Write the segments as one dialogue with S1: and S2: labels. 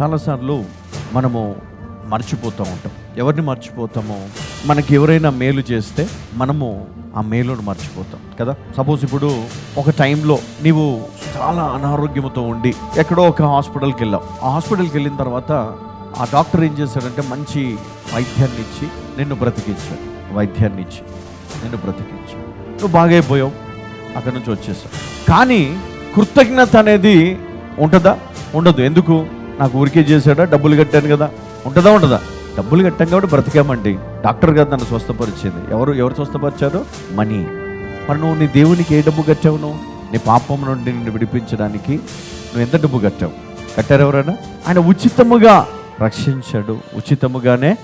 S1: చాలాసార్లు మనము మర్చిపోతూ ఉంటాం. ఎవరిని మర్చిపోతామో, మనకి ఎవరైనా మేలు చేస్తే మనము ఆ మేలును మర్చిపోతాం కదా. సపోజ్ ఇప్పుడు ఒక టైంలో నీవు చాలా అనారోగ్యంతో ఉండి ఎక్కడో ఒక హాస్పిటల్కి వెళ్ళావు. ఆ హాస్పిటల్కి వెళ్ళిన తర్వాత ఆ డాక్టర్ ఏం చేశాడంటే మంచి వైద్యాన్ని ఇచ్చి నిన్ను బ్రతికించాడు. నువ్వు బాగైపోయావు, అక్కడి నుంచి వచ్చేసావు. కానీ కృతజ్ఞత అనేది ఉంటుందా? ఉండదు. ఎందుకు? నాకు ఊరికే చేశాడా, డబ్బులు కట్టాను కదా. ఉంటుందా? డబ్బులు కట్టాం కాబట్టి బ్రతికామండి. డాక్టర్ గారు నన్ను స్వస్థపరిచింది. ఎవరు స్వస్థపరిచారు? మనీ. మరి నువ్వు నీ దేవునికి ఏ డబ్బు కట్టావు? నువ్వు నీ పాపం నుండి నిన్ను విడిపించడానికి నువ్వు ఎంత డబ్బు కట్టావు? కట్టారు ఎవరైనా? ఆయన ఉచితముగా రక్షించాడు. ఉచితముగానే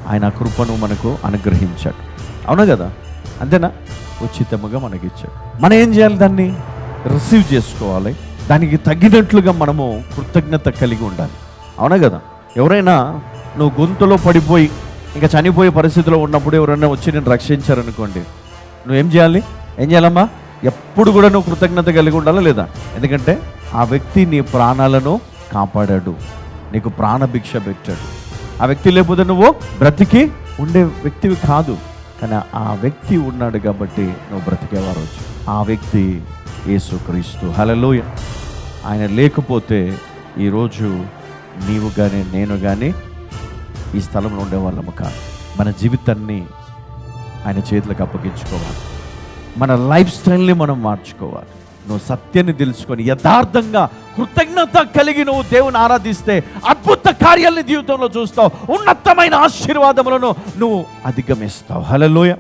S1: ఆయన కృపను మనకు అనుగ్రహించాడు. అవునా కదా? అంతేనా? ఉచితముగా మనకిచ్చాడు. మనం ఏం చేయాలి? దాన్ని రిసీవ్ చేసుకోవాలి. దానికి తగినట్లుగా మనము కృతజ్ఞత కలిగి ఉండాలి. అవునా కదా? ఎవరైనా నువ్వు గొంతులో పడిపోయి ఇంకా చనిపోయే పరిస్థితిలో ఉన్నప్పుడు ఎవరైనా వచ్చి నేను రక్షించారనుకోండి, నువ్వేం చేయాలి? ఏం చేయాలమ్మా? ఎప్పుడు కూడా నువ్వు కృతజ్ఞత కలిగి ఉండాలా లేదా? ఎందుకంటే ఆ వ్యక్తి నీ ప్రాణాలను కాపాడాడు, నీకు ప్రాణభిక్ష పెట్టాడు. ఆ వ్యక్తి లేకపోతే నువ్వు బ్రతికి ఉండే వ్యక్తివి కాదు. కానీ ఆ వ్యక్తి ఉన్నాడు కాబట్టి నువ్వు బ్రతికేవారు. ఆ వ్యక్తి యేసుక్రీస్తు. హల్లెలూయా. ఆయన లేకపోతే ఈరోజు నీవు కానీ నేను కానీ ఈ స్థలంలో ఉండేవాళ్ళము కాదు. మన జీవితాన్ని ఆయన చేతులకు అప్పగించుకోవాలి. మన లైఫ్ స్టైల్ని మనం మార్చుకోవాలి. నువ్వు సత్యాన్ని తెలుసుకొని యథార్థంగా కృతజ్ఞత కలిగి నువ్వు దేవుని ఆరాధిస్తే అద్భుత కార్యాలని జీవితంలో చూస్తావు. ఉన్నతమైన ఆశీర్వాదములను నువ్వు అధిగమిస్తావు. హల్లెలూయా.